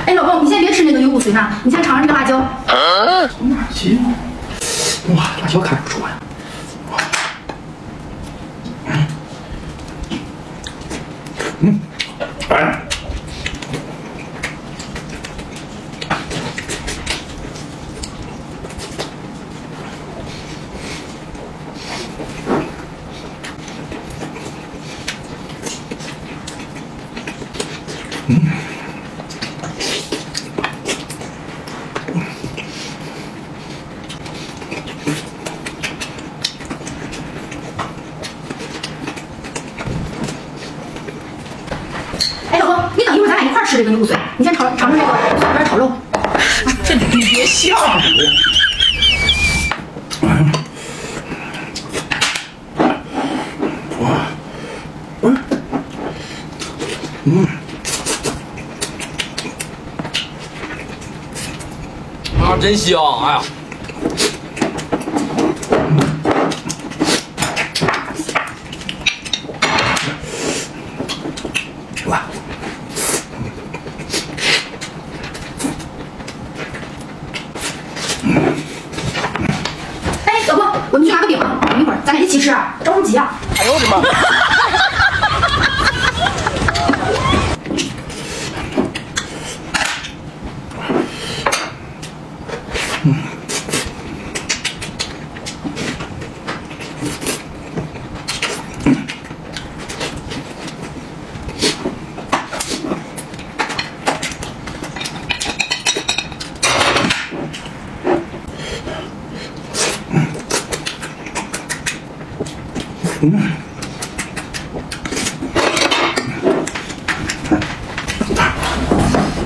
哎，老公，你先别吃那个牛骨髓呢，你先尝尝这个辣椒。从哪儿去？哇，辣椒看着不错呀。哎。 哎，老公，你等一会儿，咱俩一块儿吃这个牛骨髓。你先尝尝这个蒜边炒肉。这你别吓我！啊，真香！哎呀，哇！哎，老公，我们去拿个饼啊，等一会儿咱俩一起吃，着什么急啊？哎呦我的妈！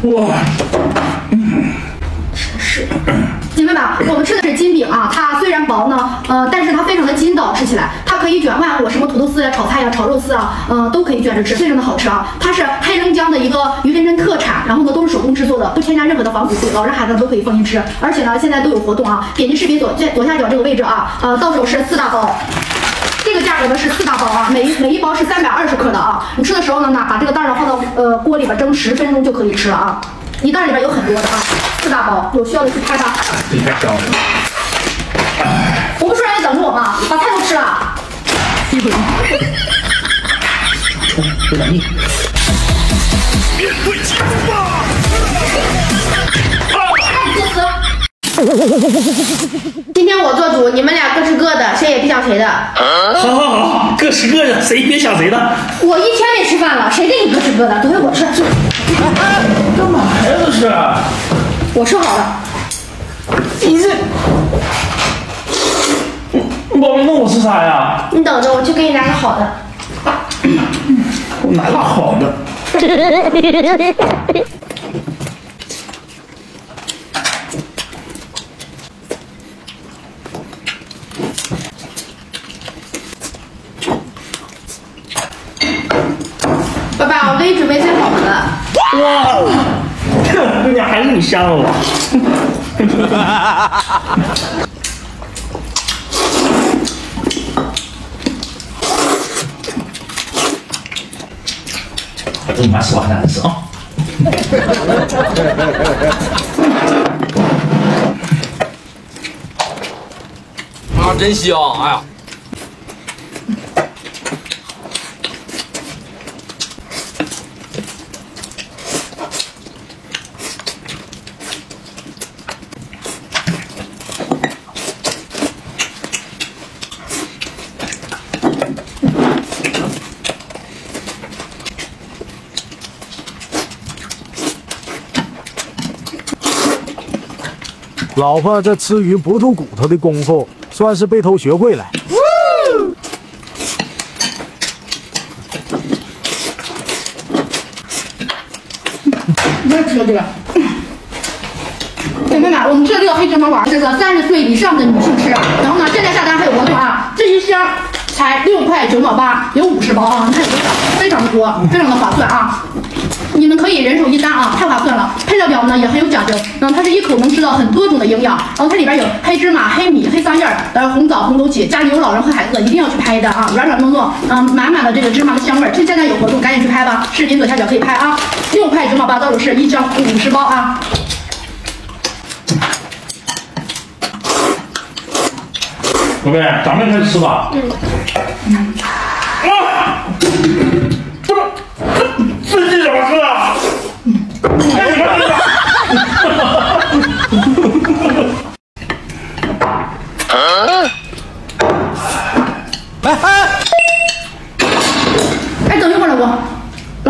哇！是，姐妹们，我们吃的是筋饼啊，它虽然薄呢，但是它非常的筋道，吃起来它可以卷万物，什么土豆丝呀、炒菜呀、炒肉丝啊，都可以卷着吃，非常的好吃啊。它是黑龙江的一个鱼根针特产，然后呢都是手工制作的，不添加任何的防腐剂，老人孩子都可以放心吃。而且呢，现在都有活动啊，点击视频左下角这个位置啊，到手是4大包。这个价格呢是4大包啊，每一包是320克的啊。你吃的时候呢，把这个袋儿放到锅里边蒸10分钟就可以吃了啊。一袋里边有很多的啊，4大包，有需要的去拍吧。这太香了！我不说让你等着我吗？把菜都吃了。有点腻。面对疾风吧！今天我做主，你们俩各吃各的，谁也别想谁的。好，各吃各的，谁别想谁的。我一天没吃饭了，谁给你各吃各的？都给我吃。干嘛呀这是？我吃好了。你这，宝贝，那我吃啥呀？你等着，我去给你拿个好的。我拿个好的。爸爸，我给你准备最好的了。哇，姑娘还是你香了我。我这你妈说话难吃啊！啊，真香！哎呀。老婆这吃鱼不吐骨头的功夫，算是被偷学会了。我也吃了这个。姐妹们，我们吃的这个黑芝麻丸，这个30岁以上的女性吃。然后呢，现在下单还有活动啊，这一箱才6块9毛8，有50包啊，你看有多少，非常的多，非常的划算啊。你们可以人手一单啊，太划算了，配料料表呢也很有讲究，它是一口能吃到很多种的营养，然后它里边有黑芝麻、黑米、黑桑叶红枣、红枸杞，家里有老人和孩子一定要去拍的啊，软软糯糯，满满的这个芝麻的香味。趁现在有活动，赶紧去拍吧！视频左下角可以拍啊，6块9毛8，到手是1箱50包啊。宝贝，咱们开始吃吧。啊！这是怎么吃啊？哎，等一会儿，老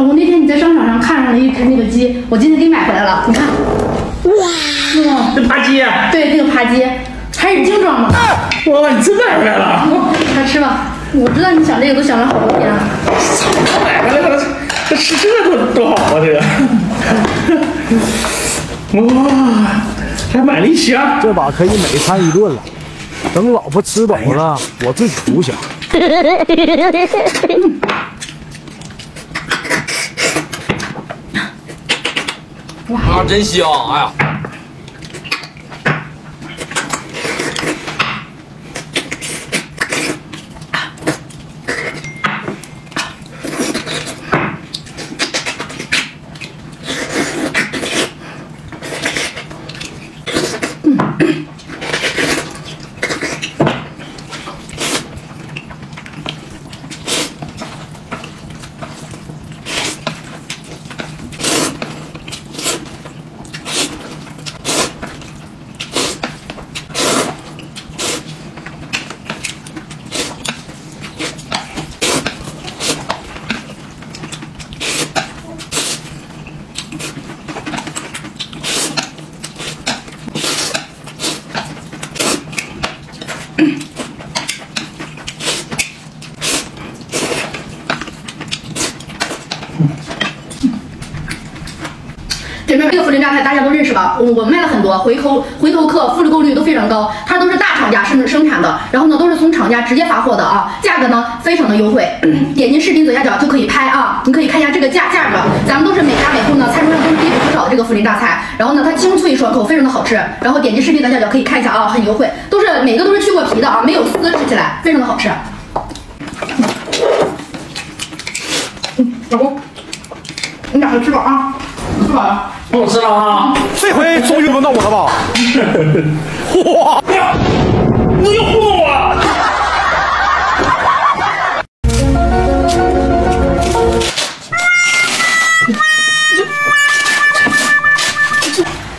公，那天你在商场上看上了一只那个鸡，我今天给你买回来了，你看。哇，这扒鸡啊？对，那个扒鸡，还是精装的。哇，你真买回来了？快吃吧，我知道你想这个都想了好多天了。买回来了，这吃这多好啊！这个，哇，还买了一箱，这把可以每餐一顿了。等老婆吃饱了，我自己独享。哇，真香！哎呀。姐妹，这个涪陵榨菜大家都认识吧？我卖了很多，回头客复购率都非常高，它都是大厂家生产的，然后呢都是从厂家直接发货的啊，价格呢非常的优惠。点击视频左下角就可以拍啊，你可以看一下这个价格，咱们都是每家每户呢餐桌上都是必不可少的这个涪陵榨菜，然后呢它清脆爽口，非常的好吃。然后点击视频左下角可以看一下啊，很优惠，每个都是去过皮的啊，没有丝，吃起来非常的好吃。老公，你俩吃饱啊，你吃饱了。我吃了啊！这回终于轮到我了吧？哇！你又糊弄我了！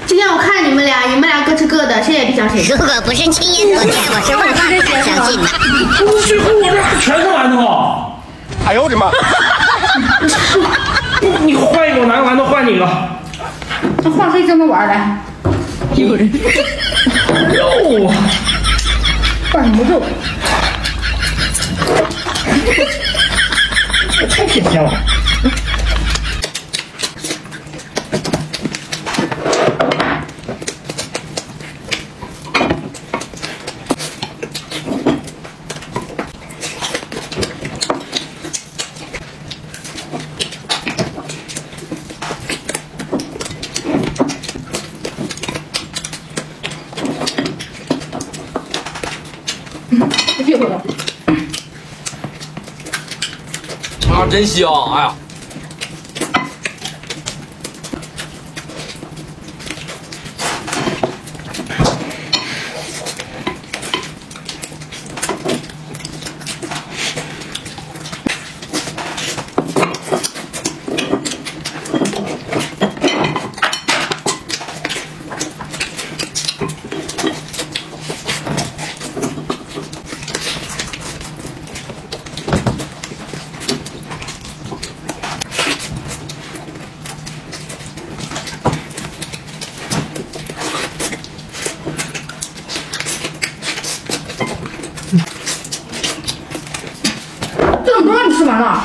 今天我看你们俩各吃各的，谁也别想谁。如果不是亲眼所见，我是万万不敢相信的。最后我这全是馒头。哎呦我的妈！你换一个，我拿个馒头换你一个。那换黑这么玩来，有人肉啊！换什么肉？太甜了。别回了。啊，真香！哎呀。这么多你吃完了？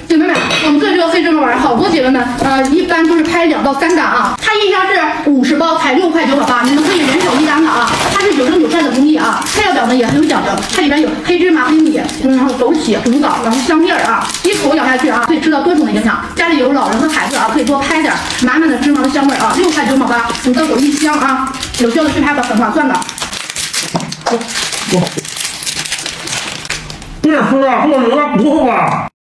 姐妹们，我们做这个黑芝麻丸，好多姐妹们，一般都是拍2到3单啊。它一箱是50包，才6块9毛8，你们可以人手1单的啊。它是99串的工艺啊，配料饺呢也很有讲究，它里面有黑芝麻、黑米，然后枸杞、红枣，然后香叶啊，一口咬下去啊，可以吃到多种的营养。家里有老人和孩子啊，可以多拍点，满满的芝麻的香味啊，6块9毛8，土豆有1箱啊，有效的去拍的很划算的。别吃了，给我留点骨头吧。